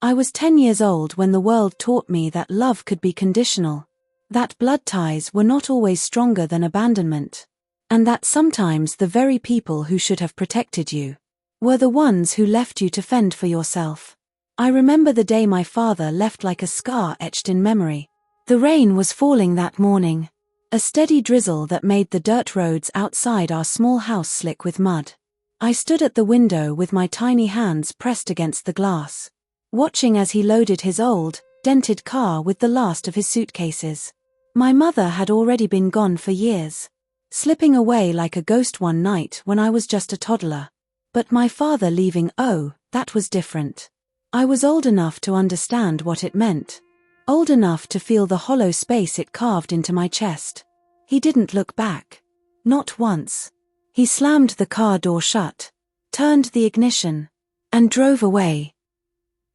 I was 10 years old when the world taught me that love could be conditional, that blood ties were not always stronger than abandonment, and that sometimes the very people who should have protected you were the ones who left you to fend for yourself. I remember the day my father left like a scar etched in memory. The rain was falling that morning, a steady drizzle that made the dirt roads outside our small house slick with mud. I stood at the window with my tiny hands pressed against the glass, watching as he loaded his old, dented car with the last of his suitcases. My mother had already been gone for years, slipping away like a ghost one night when I was just a toddler. But my father leaving, oh, that was different. I was old enough to understand what it meant, old enough to feel the hollow space it carved into my chest. He didn't look back. Not once. He slammed the car door shut, turned the ignition, and drove away,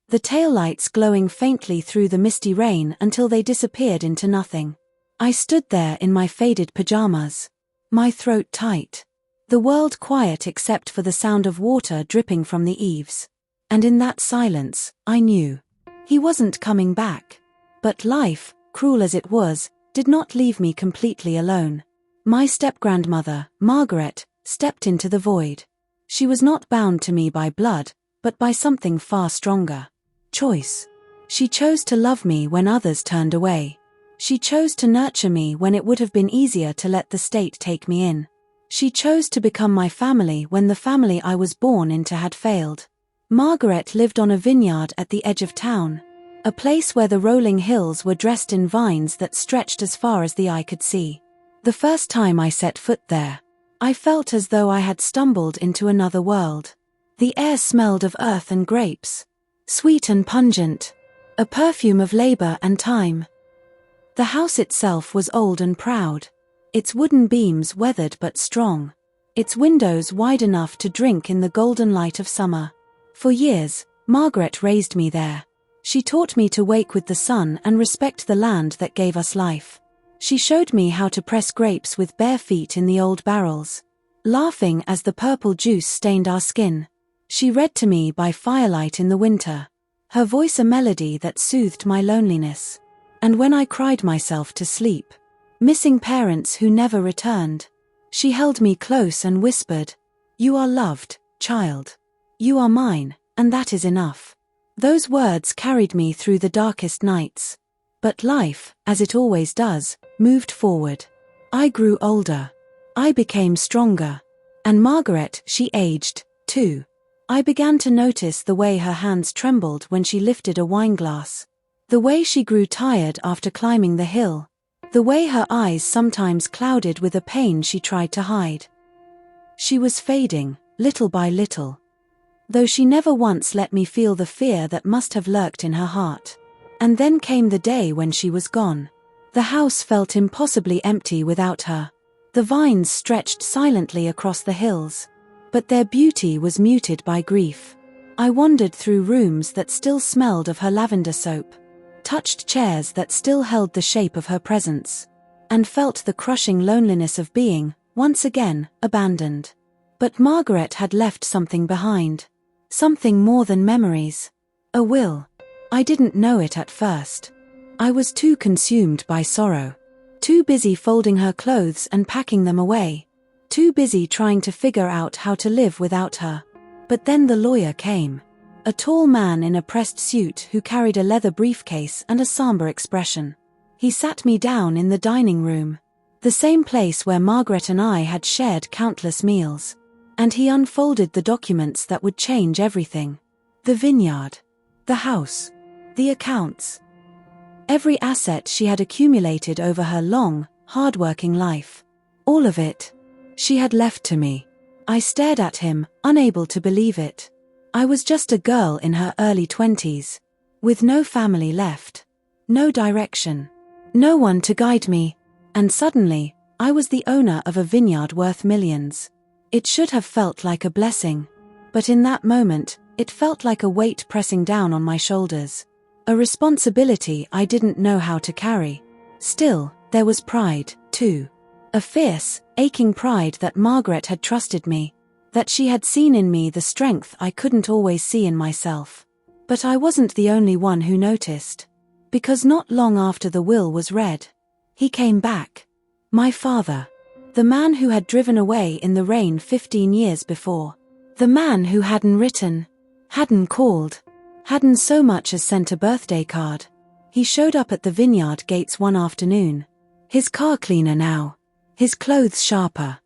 the taillights glowing faintly through the misty rain until they disappeared into nothing. I stood there in my faded pajamas, my throat tight, the world quiet except for the sound of water dripping from the eaves. And in that silence, I knew he wasn't coming back. But life, cruel as it was, did not leave me completely alone. My step-grandmother, Margaret, stepped into the void. She was not bound to me by blood, but by something far stronger. Choice. She chose to love me when others turned away. She chose to nurture me when it would have been easier to let the state take me in. She chose to become my family when the family I was born into had failed. Margaret lived on a vineyard at the edge of town, a place where the rolling hills were dressed in vines that stretched as far as the eye could see. The first time I set foot there, I felt as though I had stumbled into another world. The air smelled of earth and grapes, sweet and pungent, a perfume of labor and time. The house itself was old and proud, its wooden beams weathered but strong, its windows wide enough to drink in the golden light of summer. For years, Margaret raised me there. She taught me to wake with the sun and respect the land that gave us life. She showed me how to press grapes with bare feet in the old barrels, laughing as the purple juice stained our skin. She read to me by firelight in the winter, her voice a melody that soothed my loneliness. And when I cried myself to sleep, missing parents who never returned, she held me close and whispered, "You are loved, child. You are mine, and that is enough." Those words carried me through the darkest nights. But life, as it always does, moved forward. I grew older. I became stronger. And Margaret, she aged, too. I began to notice the way her hands trembled when she lifted a wineglass, the way she grew tired after climbing the hill, the way her eyes sometimes clouded with a pain she tried to hide. She was fading, little by little, though she never once let me feel the fear that must have lurked in her heart. And then came the day when she was gone. The house felt impossibly empty without her. The vines stretched silently across the hills, but their beauty was muted by grief. I wandered through rooms that still smelled of her lavender soap, touched chairs that still held the shape of her presence, and felt the crushing loneliness of being, once again, abandoned. But Margaret had left something behind. Something more than memories. A will. I didn't know it at first. I was too consumed by sorrow. Too busy folding her clothes and packing them away. Too busy trying to figure out how to live without her. But then the lawyer came. A tall man in a pressed suit who carried a leather briefcase and a somber expression. He sat me down in the dining room, the same place where Margaret and I had shared countless meals. And he unfolded the documents that would change everything. The vineyard. The house. The accounts. Every asset she had accumulated over her long, hard-working life. All of it. She had left to me. I stared at him, unable to believe it. I was just a girl in her early 20s, with no family left, no direction, no one to guide me, and suddenly, I was the owner of a vineyard worth millions. It should have felt like a blessing, but in that moment, it felt like a weight pressing down on my shoulders. A responsibility I didn't know how to carry. Still, there was pride, too. A fierce, aching pride that Margaret had trusted me, that she had seen in me the strength I couldn't always see in myself. But I wasn't the only one who noticed. Because not long after the will was read, he came back. My father. The man who had driven away in the rain 15 years before. The man who hadn't written, hadn't called, hadn't so much as sent a birthday card. He showed up at the Vineyard gates one afternoon. His car cleaner now. His clothes sharper.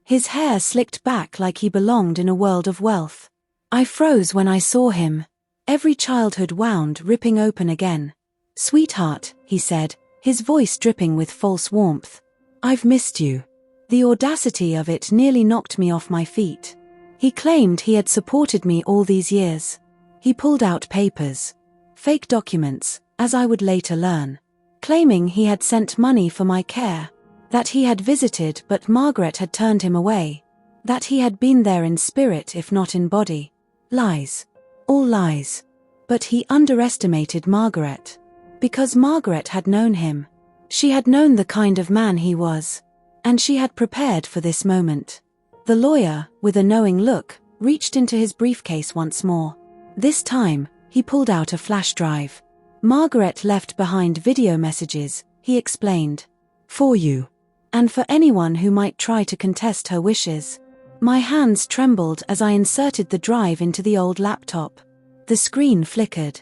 His hair slicked back like he belonged in a world of wealth. I froze when I saw him. Every childhood wound ripping open again. "Sweetheart," he said, his voice dripping with false warmth. "I've missed you." The audacity of it nearly knocked me off my feet. He claimed he had supported me all these years. He pulled out papers. Fake documents, as I would later learn. Claiming he had sent money for my care. That he had visited but Margaret had turned him away. That he had been there in spirit if not in body. Lies. All lies. But he underestimated Margaret. Because Margaret had known him. She had known the kind of man he was. And she had prepared for this moment. The lawyer, with a knowing look, reached into his briefcase once more. This time, he pulled out a flash drive. Margaret left behind video messages, he explained. For you. And for anyone who might try to contest her wishes. My hands trembled as I inserted the drive into the old laptop. The screen flickered.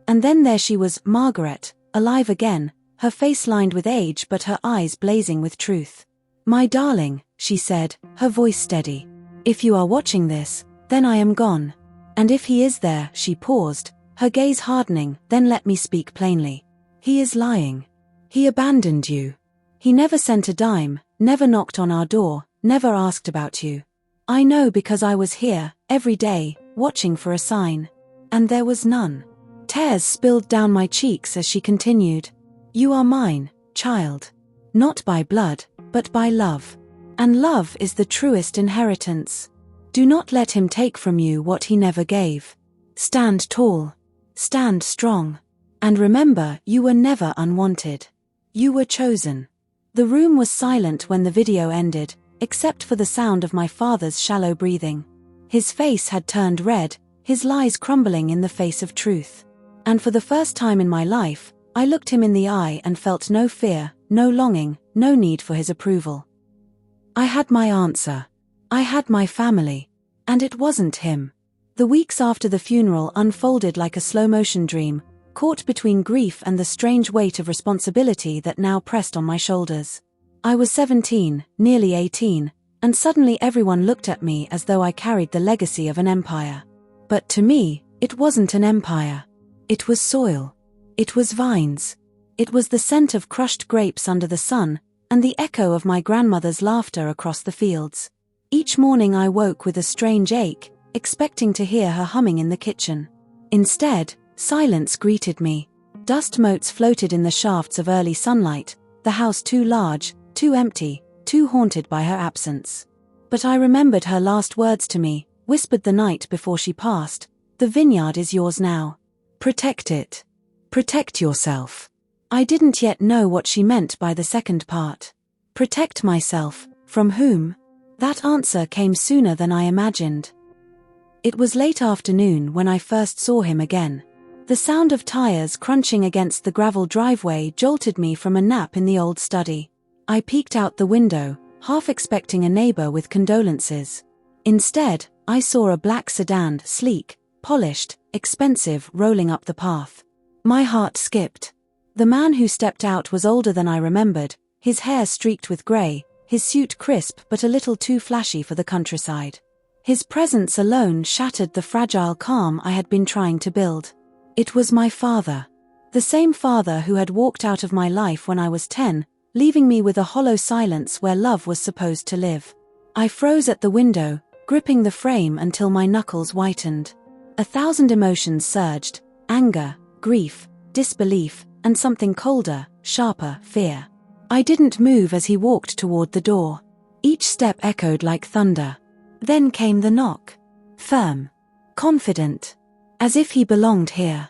And then there she was, Margaret, alive again, her face lined with age but her eyes blazing with truth. "My darling," she said, her voice steady. "If you are watching this, then I am gone. And if he is there," she paused, her gaze hardening, "then let me speak plainly. He is lying. He abandoned you. He never sent a dime, never knocked on our door, never asked about you. I know because I was here, every day, watching for a sign. And there was none." Tears spilled down my cheeks as she continued. "You are mine, child. Not by blood, but by love. And love is the truest inheritance. Do not let him take from you what he never gave. Stand tall. Stand strong. And remember, you were never unwanted. You were chosen." The room was silent when the video ended, except for the sound of my father's shallow breathing. His face had turned red, his lies crumbling in the face of truth. And for the first time in my life, I looked him in the eye and felt no fear, no longing, no need for his approval. I had my answer. I had my family. And it wasn't him. The weeks after the funeral unfolded like a slow-motion dream, caught between grief and the strange weight of responsibility that now pressed on my shoulders. I was 17, nearly 18, and suddenly everyone looked at me as though I carried the legacy of an empire. But to me, it wasn't an empire. It was soil. It was vines. It was the scent of crushed grapes under the sun, and the echo of my grandmother's laughter across the fields. Each morning I woke with a strange ache, expecting to hear her humming in the kitchen. Instead, silence greeted me. Dust motes floated in the shafts of early sunlight, the house too large, too empty, too haunted by her absence. But I remembered her last words to me, whispered the night before she passed. "The vineyard is yours now. Protect it. Protect yourself." I didn't yet know what she meant by the second part. Protect myself, from whom? That answer came sooner than I imagined. It was late afternoon when I first saw him again. The sound of tires crunching against the gravel driveway jolted me from a nap in the old study. I peeked out the window, half expecting a neighbor with condolences. Instead, I saw a black sedan, sleek, polished, expensive, rolling up the path. My heart skipped. The man who stepped out was older than I remembered, his hair streaked with grey, his suit crisp but a little too flashy for the countryside. His presence alone shattered the fragile calm I had been trying to build. It was my father. The same father who had walked out of my life when I was 10, leaving me with a hollow silence where love was supposed to live. I froze at the window, gripping the frame until my knuckles whitened. 1,000 emotions surged: anger, grief, disbelief, and something colder, sharper, fear. I didn't move as he walked toward the door. Each step echoed like thunder. Then came the knock. Firm. Confident. As if he belonged here.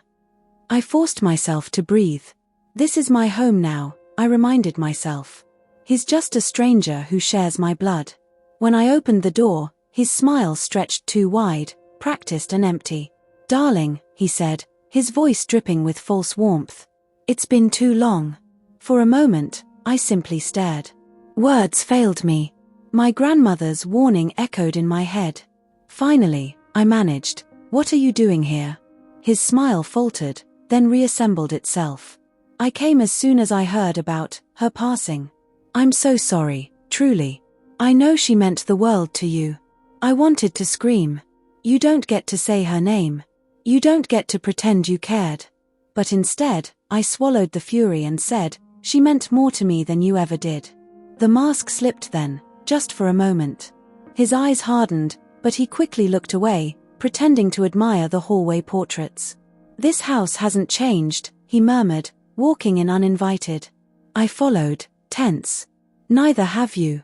I forced myself to breathe. This is my home now, I reminded myself. He's just a stranger who shares my blood. When I opened the door, his smile stretched too wide, practiced and empty. "Darling," he said, his voice dripping with false warmth. It's been too long. For a moment, I simply stared. Words failed me. My grandmother's warning echoed in my head. Finally, I managed. What are you doing here? His smile faltered, then reassembled itself. I came as soon as I heard about her passing. I'm so sorry, truly. I know she meant the world to you. I wanted to scream. You don't get to say her name. You don't get to pretend you cared. But instead, I swallowed the fury and said, she meant more to me than you ever did. The mask slipped then, just for a moment. His eyes hardened, but he quickly looked away, pretending to admire the hallway portraits. This house hasn't changed, he murmured, walking in uninvited. I followed, tense. Neither have you.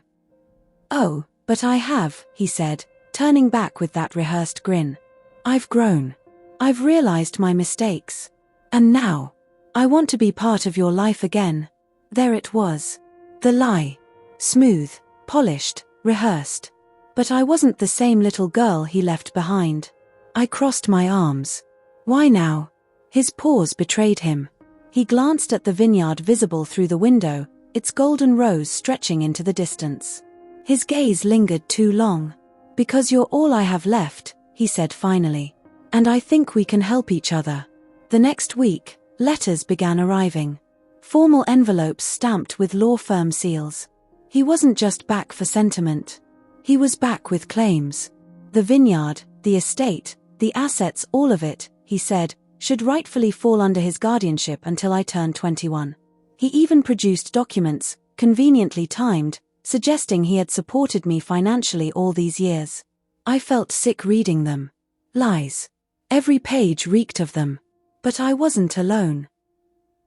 Oh, but I have, he said, turning back with that rehearsed grin. I've grown. I've realized my mistakes. And now, I want to be part of your life again. There it was. The lie. Smooth, polished, rehearsed. But I wasn't the same little girl he left behind. I crossed my arms. Why now? His pause betrayed him. He glanced at the vineyard visible through the window, its golden rose stretching into the distance. His gaze lingered too long. Because you're all I have left, he said finally. And I think we can help each other. The next week, letters began arriving. Formal envelopes stamped with law firm seals. He wasn't just back for sentiment. He was back with claims. The vineyard, the estate, the assets, all of it, he said, should rightfully fall under his guardianship until I turned 21. He even produced documents, conveniently timed, suggesting he had supported me financially all these years. I felt sick reading them. Lies. Every page reeked of them. But I wasn't alone.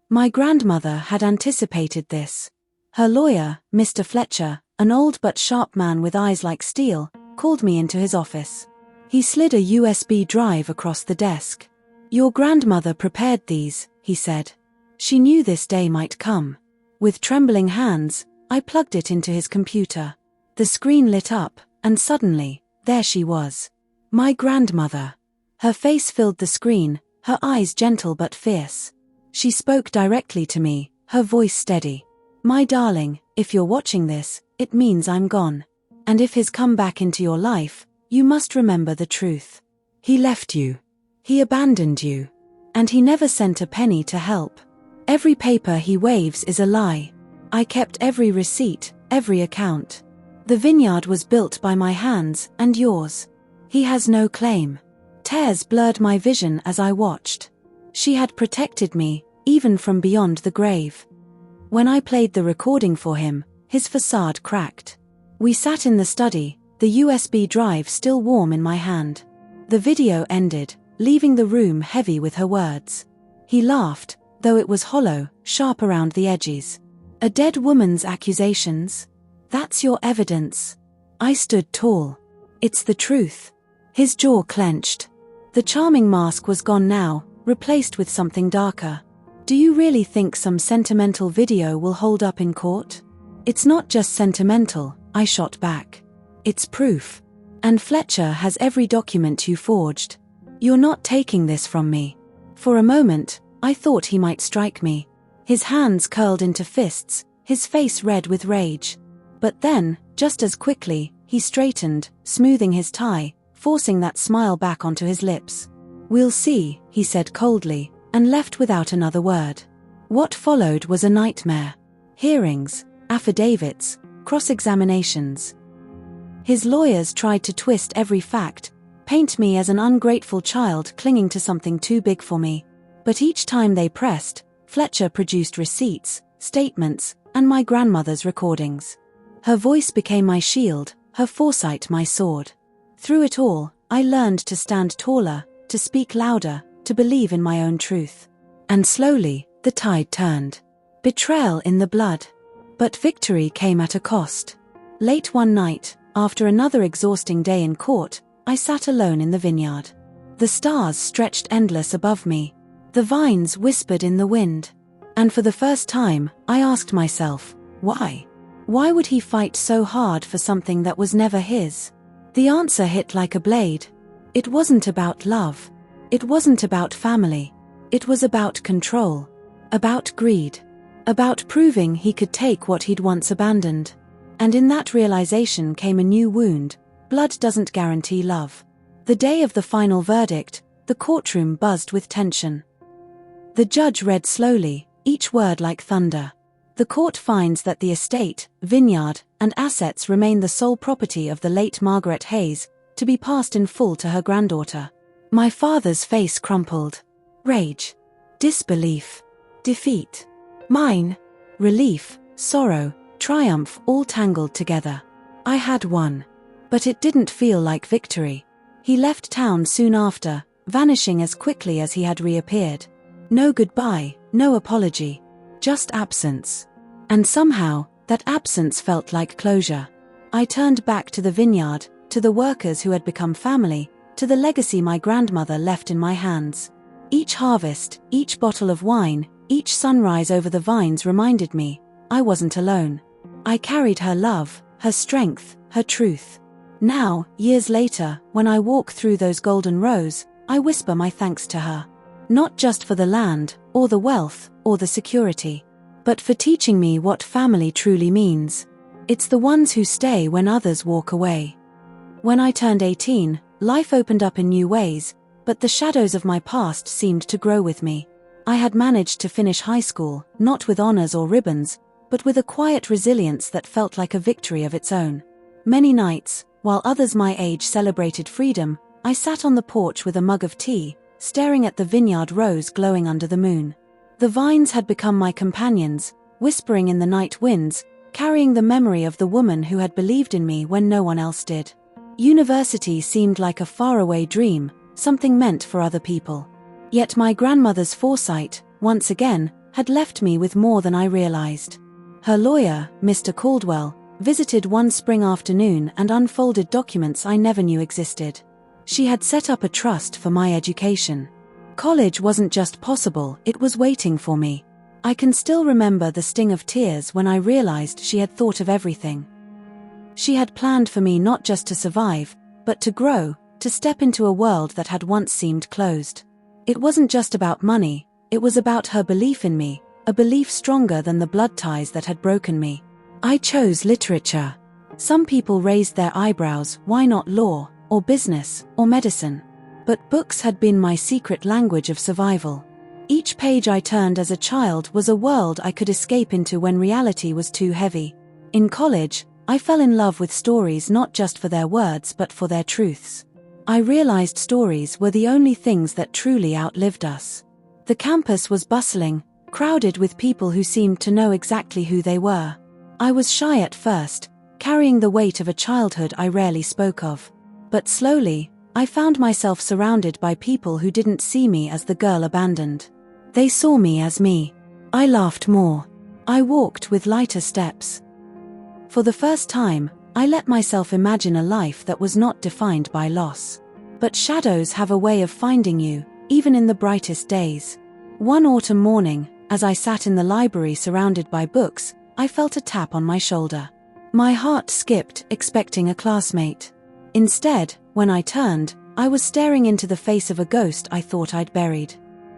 My grandmother had anticipated this. Her lawyer, Mr. Fletcher, an old but sharp man with eyes like steel, called me into his office. He slid a USB drive across the desk. Your grandmother prepared these, he said. She knew this day might come. With trembling hands, I plugged it into his computer. The screen lit up, and suddenly, there she was. My grandmother. Her face filled the screen, her eyes gentle but fierce. She spoke directly to me, her voice steady. My darling, if you're watching this, it means I'm gone. And if he's come back into your life, you must remember the truth. He left you. He abandoned you. And he never sent a penny to help. Every paper he waves is a lie. I kept every receipt, every account. The vineyard was built by my hands and yours. He has no claim. Tears blurred my vision as I watched. She had protected me, even from beyond the grave. When I played the recording for him, his facade cracked. We sat in the study, the USB drive still warm in my hand. The video ended, leaving the room heavy with her words. He laughed, though it was hollow, sharp around the edges. A dead woman's accusations? That's your evidence. I stood tall. It's the truth. His jaw clenched. The charming mask was gone now, replaced with something darker. Do you really think some sentimental video will hold up in court? It's not just sentimental, I shot back. It's proof. And Fletcher has every document you forged. You're not taking this from me. For a moment, I thought he might strike me. His hands curled into fists, his face red with rage. But then, just as quickly, he straightened, smoothing his tie, forcing that smile back onto his lips. We'll see, he said coldly, and left without another word. What followed was a nightmare. Hearings, affidavits, cross-examinations. His lawyers tried to twist every fact, paint me as an ungrateful child clinging to something too big for me. But each time they pressed, Fletcher produced receipts, statements, and my grandmother's recordings. Her voice became my shield, her foresight my sword. Through it all, I learned to stand taller, to speak louder, to believe in my own truth. And slowly, the tide turned. Betrayal in the blood. But victory came at a cost. Late one night, after another exhausting day in court, I sat alone in the vineyard. The stars stretched endless above me. The vines whispered in the wind. And for the first time, I asked myself, why? Why would he fight so hard for something that was never his? The answer hit like a blade. It wasn't about love. It wasn't about family. It was about control. About greed. About proving he could take what he'd once abandoned. And in that realization came a new wound. Blood doesn't guarantee love. The day of the final verdict, the courtroom buzzed with tension. The judge read slowly, each word like thunder. The court finds that the estate, vineyard, and assets remain the sole property of the late Margaret Hayes, to be passed in full to her granddaughter. My father's face crumpled. Rage. Disbelief. Defeat. Mine. Relief, sorrow, triumph all tangled together. I had won. But it didn't feel like victory. He left town soon after, vanishing as quickly as he had reappeared. No goodbye, no apology. Just absence. And somehow, that absence felt like closure. I turned back to the vineyard, to the workers who had become family, to the legacy my grandmother left in my hands. Each harvest, each bottle of wine, each sunrise over the vines reminded me, I wasn't alone. I carried her love, her strength, her truth. Now, years later, when I walk through those golden rows, I whisper my thanks to her. Not just for the land, or the wealth, or the security, but for teaching me what family truly means. It's the ones who stay when others walk away. When I turned 18, life opened up in new ways, but the shadows of my past seemed to grow with me. I had managed to finish high school, not with honors or ribbons, but with a quiet resilience that felt like a victory of its own. Many nights, while others my age celebrated freedom, I sat on the porch with a mug of tea, staring at the vineyard rows glowing under the moon. The vines had become my companions, whispering in the night winds, carrying the memory of the woman who had believed in me when no one else did. University seemed like a faraway dream, something meant for other people. Yet my grandmother's foresight, once again, had left me with more than I realized. Her lawyer, Mr. Caldwell, visited one spring afternoon and unfolded documents I never knew existed. She had set up a trust for my education. College wasn't just possible, it was waiting for me. I can still remember the sting of tears when I realized she had thought of everything. She had planned for me not just to survive, but to grow, to step into a world that had once seemed closed. It wasn't just about money, it was about her belief in me, a belief stronger than the blood ties that had broken me. I chose literature. Some people raised their eyebrows, why not law, or business, or medicine? But books had been my secret language of survival. Each page I turned as a child was a world I could escape into when reality was too heavy. In college, I fell in love with stories not just for their words but for their truths. I realized stories were the only things that truly outlived us. The campus was bustling, crowded with people who seemed to know exactly who they were. I was shy at first, carrying the weight of a childhood I rarely spoke of. But slowly, I found myself surrounded by people who didn't see me as the girl abandoned. They saw me as me. I laughed more. I walked with lighter steps. For the first time, I let myself imagine a life that was not defined by loss. But shadows have a way of finding you, even in the brightest days. One autumn morning, as I sat in the library surrounded by books, I felt a tap on my shoulder. My heart skipped, expecting a classmate. Instead, when I turned, I was staring into the face of a ghost I thought I'd buried.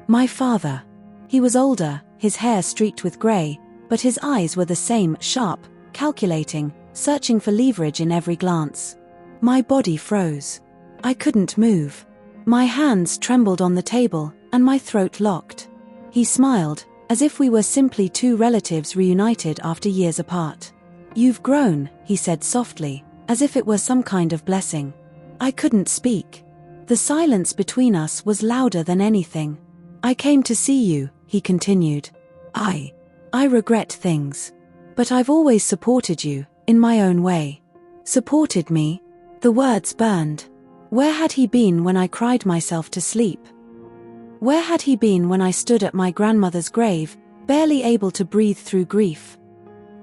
My father. He was older, his hair streaked with grey, but his eyes were the same, sharp, calculating, searching for leverage in every glance. My body froze. I couldn't move. My hands trembled on the table, and my throat locked. He smiled, as if we were simply two relatives reunited after years apart. "You've grown," he said softly, as if it were some kind of blessing. I couldn't speak. The silence between us was louder than anything. "I came to see you," he continued. I regret things. But I've always supported you, in my own way." Supported me? The words burned. Where had he been when I cried myself to sleep? Where had he been when I stood at my grandmother's grave, barely able to breathe through grief?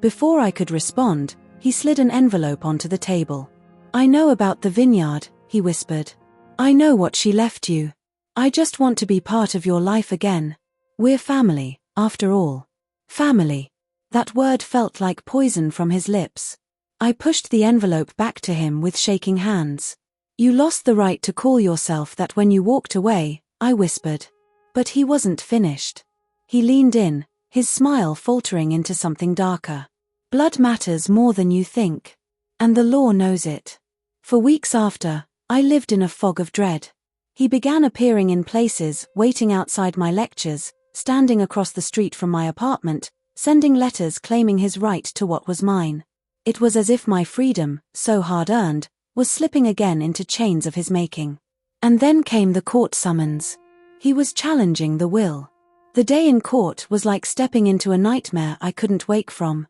Before I could respond, he slid an envelope onto the table. "I know about the vineyard," he whispered. "I know what she left you. I just want to be part of your life again. We're family, after all." Family. That word felt like poison from his lips. I pushed the envelope back to him with shaking hands. "You lost the right to call yourself that when you walked away," I whispered. But he wasn't finished. He leaned in, his smile faltering into something darker. Blood matters more than you think. And the law knows it. For weeks after, I lived in a fog of dread. He began appearing in places, waiting outside my lectures, standing across the street from my apartment, sending letters claiming his right to what was mine. It was as if my freedom, so hard-earned, was slipping again into chains of his making. And then came the court summons. He was challenging the will. The day in court was like stepping into a nightmare I couldn't wake from.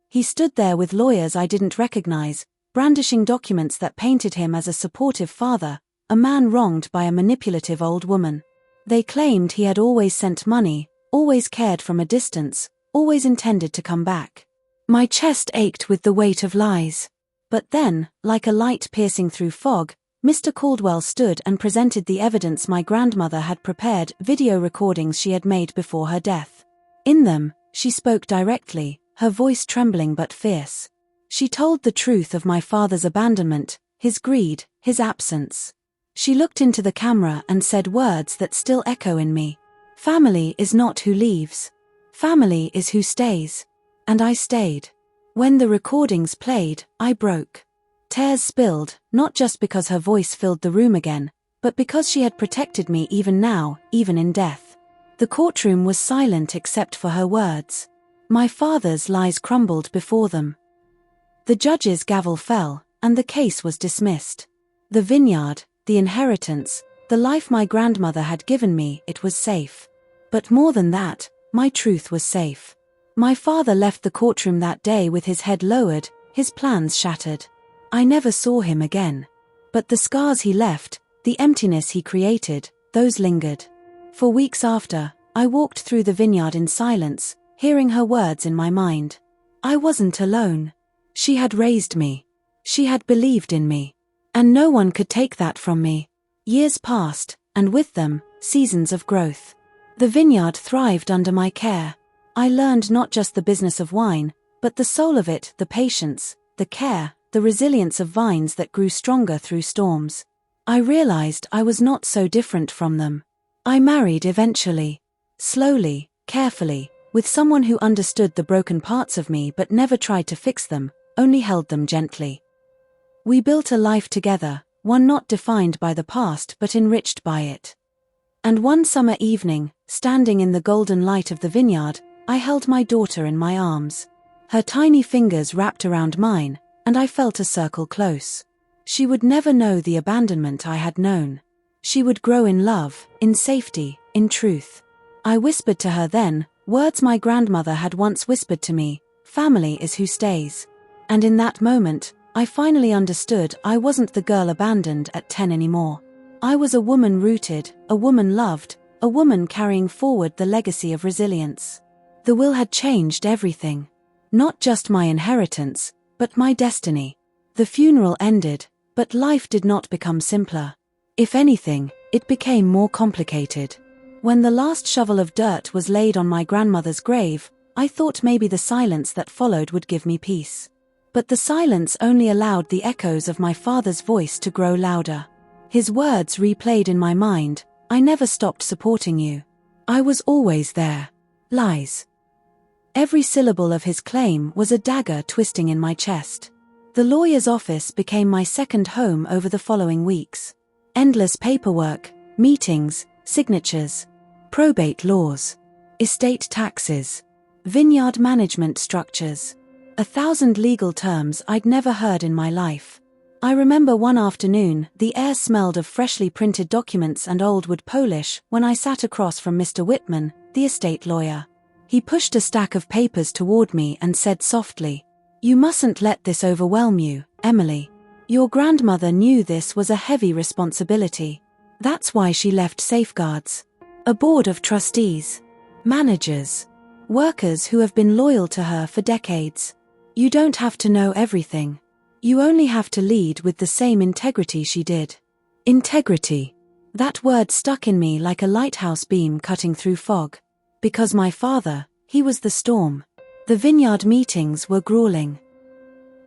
He stood there with lawyers I didn't recognize, brandishing documents that painted him as a supportive father, a man wronged by a manipulative old woman. They claimed he had always sent money, always cared from a distance, always intended to come back. My chest ached with the weight of lies. But then, like a light piercing through fog, Mr. Caldwell stood and presented the evidence my grandmother had prepared, video recordings she had made before her death. In them, she spoke directly, her voice trembling but fierce. She told the truth of my father's abandonment, his greed, his absence. She looked into the camera and said words that still echo in me. Family is not who leaves. Family is who stays. And I stayed. When the recordings played, I broke. Tears spilled, not just because her voice filled the room again, but because she had protected me even now, even in death. The courtroom was silent except for her words. My father's lies crumbled before them. The judge's gavel fell, and the case was dismissed. The vineyard, the inheritance, the life my grandmother had given me, it was safe. But more than that, my truth was safe. My father left the courtroom that day with his head lowered, his plans shattered. I never saw him again. But the scars he left, the emptiness he created, those lingered. For weeks after, I walked through the vineyard in silence, hearing her words in my mind. I wasn't alone. She had raised me. She had believed in me. And no one could take that from me. Years passed, and with them, seasons of growth. The vineyard thrived under my care. I learned not just the business of wine, but the soul of it, the patience, the care, the resilience of vines that grew stronger through storms. I realized I was not so different from them. I married eventually. Slowly, carefully, with someone who understood the broken parts of me but never tried to fix them, only held them gently. We built a life together, one not defined by the past but enriched by it. And one summer evening, standing in the golden light of the vineyard, I held my daughter in my arms. Her tiny fingers wrapped around mine, and I felt a circle close. She would never know the abandonment I had known. She would grow in love, in safety, in truth. I whispered to her then, words my grandmother had once whispered to me, family is who stays. And in that moment, I finally understood I wasn't the girl abandoned at 10 anymore. I was a woman rooted, a woman loved, a woman carrying forward the legacy of resilience. The will had changed everything. Not just my inheritance, but my destiny. The funeral ended, but life did not become simpler. If anything, it became more complicated. When the last shovel of dirt was laid on my grandmother's grave, I thought maybe the silence that followed would give me peace. But the silence only allowed the echoes of my father's voice to grow louder. His words replayed in my mind, I never stopped supporting you. I was always there. Lies. Every syllable of his claim was a dagger twisting in my chest. The lawyer's office became my second home over the following weeks. Endless paperwork, meetings, signatures, probate laws, estate taxes, vineyard management structures. 1,000 legal terms I'd never heard in my life. I remember one afternoon, the air smelled of freshly printed documents and old wood polish when I sat across from Mr. Whitman, the estate lawyer. He pushed a stack of papers toward me and said softly, "You mustn't let this overwhelm you, Emily. Your grandmother knew this was a heavy responsibility. That's why she left safeguards. A board of trustees, managers, workers who have been loyal to her for decades. You don't have to know everything. You only have to lead with the same integrity she did." Integrity. That word stuck in me like a lighthouse beam cutting through fog. Because my father, he was the storm. The vineyard meetings were grueling.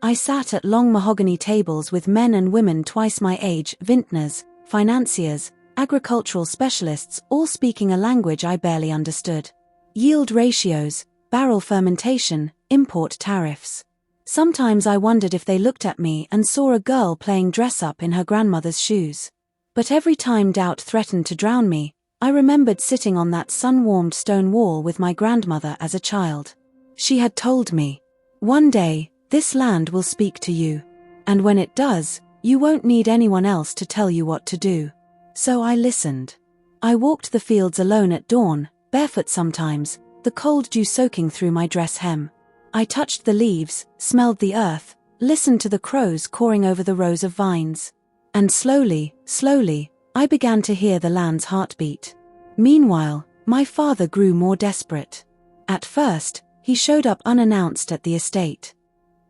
I sat at long mahogany tables with men and women twice my age, vintners, financiers, agricultural specialists, all speaking a language I barely understood. Yield ratios, barrel fermentation, import tariffs. Sometimes I wondered if they looked at me and saw a girl playing dress-up in her grandmother's shoes. But every time doubt threatened to drown me, I remembered sitting on that sun-warmed stone wall with my grandmother as a child. She had told me, "One day, this land will speak to you. And when it does, you won't need anyone else to tell you what to do." So I listened. I walked the fields alone at dawn, barefoot sometimes, the cold dew soaking through my dress hem. I touched the leaves, smelled the earth, listened to the crows cawing over the rows of vines. And slowly, I began to hear the land's heartbeat. Meanwhile, my father grew more desperate. At first, he showed up unannounced at the estate.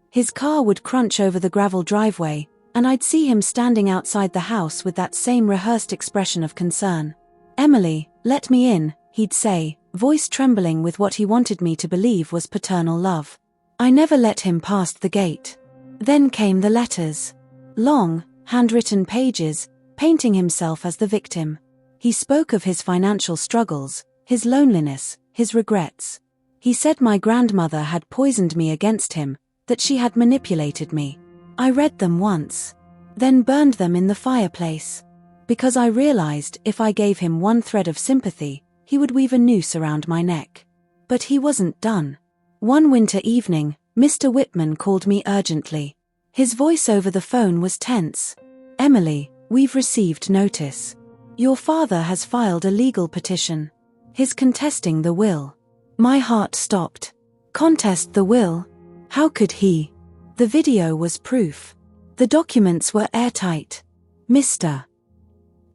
His car would crunch over the gravel driveway, and I'd see him standing outside the house with that same rehearsed expression of concern. "Emily, let me in," he'd say, voice trembling with what he wanted me to believe was paternal love. I never let him past the gate. Then came the letters. Long, handwritten pages, painting himself as the victim. He spoke of his financial struggles, his loneliness, his regrets. He said my grandmother had poisoned me against him, that she had manipulated me. I read them once, then burned them in the fireplace. Because I realized if I gave him one thread of sympathy, he would weave a noose around my neck. But he wasn't done. One winter evening, Mr. Whitman called me urgently. His voice over the phone was tense. "Emily, we've received notice. Your father has filed a legal petition. He's contesting the will." My heart stopped. Contest the will? How could he? The video was proof. The documents were airtight. Mr.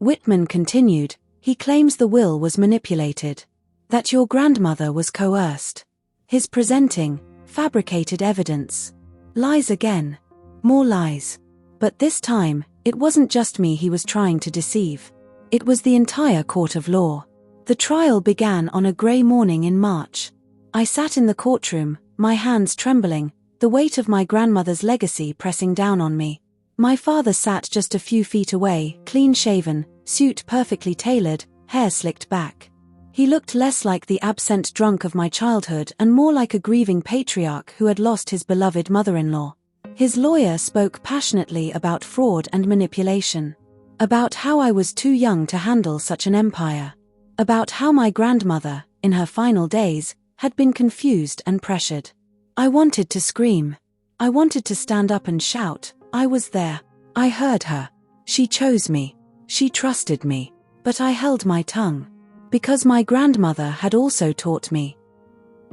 Whitman continued, "He claims the will was manipulated. That your grandmother was coerced. He's presenting fabricated evidence. Lies again. More lies. But this time, it wasn't just me he was trying to deceive. It was the entire court of law." The trial began on a grey morning in March. I sat in the courtroom, my hands trembling, the weight of my grandmother's legacy pressing down on me. My father sat just a few feet away, clean-shaven, suit perfectly tailored, hair slicked back. He looked less like the absent drunk of my childhood and more like a grieving patriarch who had lost his beloved mother-in-law. His lawyer spoke passionately about fraud and manipulation. About how I was too young to handle such an empire. About how my grandmother, in her final days, had been confused and pressured. I wanted to scream. I wanted to stand up and shout. I was there. I heard her. She chose me. She trusted me. But I held my tongue. Because my grandmother had also taught me.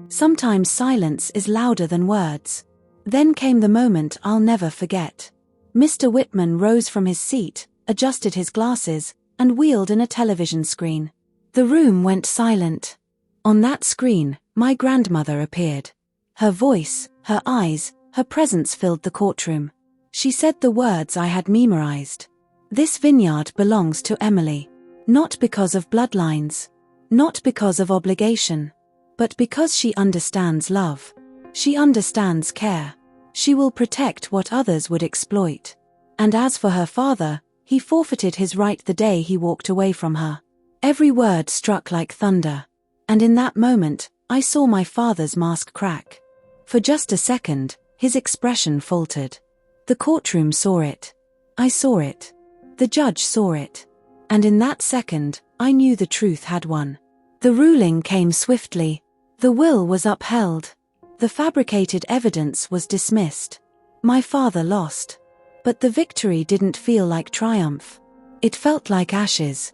Sometimes silence is louder than words. Then came the moment I'll never forget. Mr. Whitman rose from his seat, adjusted his glasses, and wheeled in a television screen. The room went silent. On that screen, my grandmother appeared. Her voice, her eyes, her presence filled the courtroom. She said the words I had memorized. "This vineyard belongs to Emily. Not because of bloodlines. Not because of obligation. But because she understands love. She understands care. She will protect what others would exploit." And as for her father, he forfeited his right the day he walked away from her. Every word struck like thunder. And in that moment, I saw my father's mask crack. For just a second, his expression faltered. The courtroom saw it. I saw it. The judge saw it. And in that second, I knew the truth had won. The ruling came swiftly. The will was upheld. The fabricated evidence was dismissed. My father lost. But the victory didn't feel like triumph. It felt like ashes.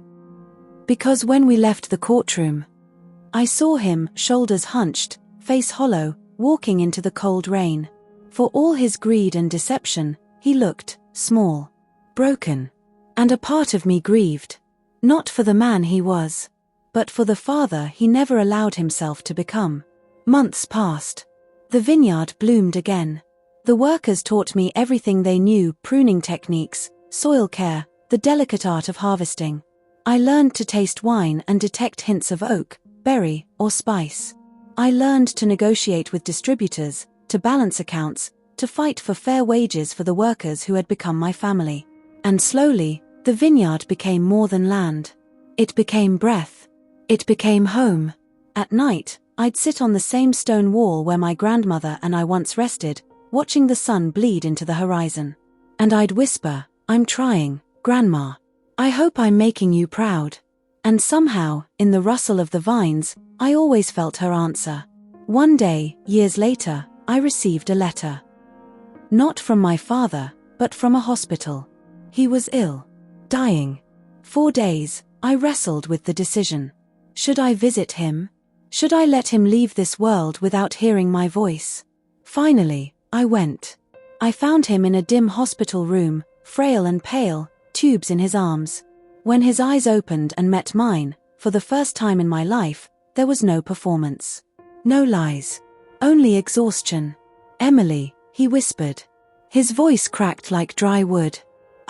Because when we left the courtroom, I saw him, shoulders hunched, face hollow, walking into the cold rain. For all his greed and deception, he looked small, broken. And a part of me grieved. Not for the man he was, but for the father he never allowed himself to become. Months passed. The vineyard bloomed again. The workers taught me everything they knew: pruning techniques, soil care, the delicate art of harvesting. I learned to taste wine and detect hints of oak, berry, or spice. I learned to negotiate with distributors, to balance accounts, to fight for fair wages for the workers who had become my family. And slowly, the vineyard became more than land. It became breath. It became home. At night, I'd sit on the same stone wall where my grandmother and I once rested, watching the sun bleed into the horizon. And I'd whisper, "I'm trying, Grandma. I hope I'm making you proud." And somehow, in the rustle of the vines, I always felt her answer. One day, years later, I received a letter. Not from my father, but from a hospital. He was ill. Dying. 4 days, I wrestled with the decision. Should I visit him? Should I let him leave this world without hearing my voice? Finally, I went. I found him in a dim hospital room, frail and pale, tubes in his arms. When his eyes opened and met mine, for the first time in my life, there was no performance. No lies. Only exhaustion. "Emily," he whispered. His voice cracked like dry wood.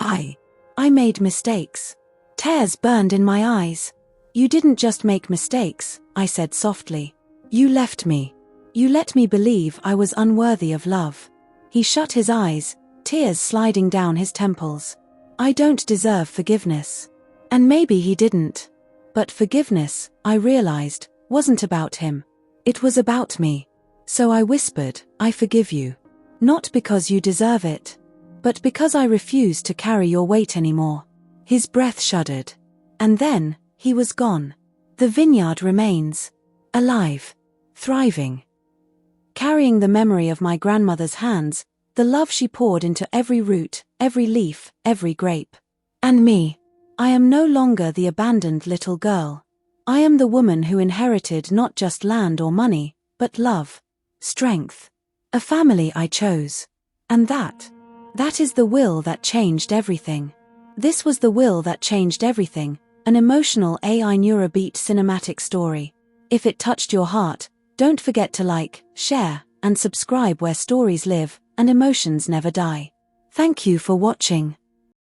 I made mistakes. Tears burned in my eyes. "You didn't just make mistakes," I said softly. "You left me. You let me believe I was unworthy of love." He shut his eyes, tears sliding down his temples. "I don't deserve forgiveness." And maybe he didn't. But forgiveness, I realized, wasn't about him. It was about me. So I whispered, "I forgive you. Not because you deserve it, but because I refuse to carry your weight anymore." His breath shuddered. And then, he was gone. The vineyard remains. Alive. Thriving. Carrying the memory of my grandmother's hands, the love she poured into every root, every leaf, every grape. And me. I am no longer the abandoned little girl. I am the woman who inherited not just land or money, but love. Strength. A family I chose. And that is the will that changed everything. This was the will that changed everything, an emotional AINeuraBeat cinematic story. If it touched your heart, don't forget to like, share, and subscribe where stories live and emotions never die. Thank you for watching.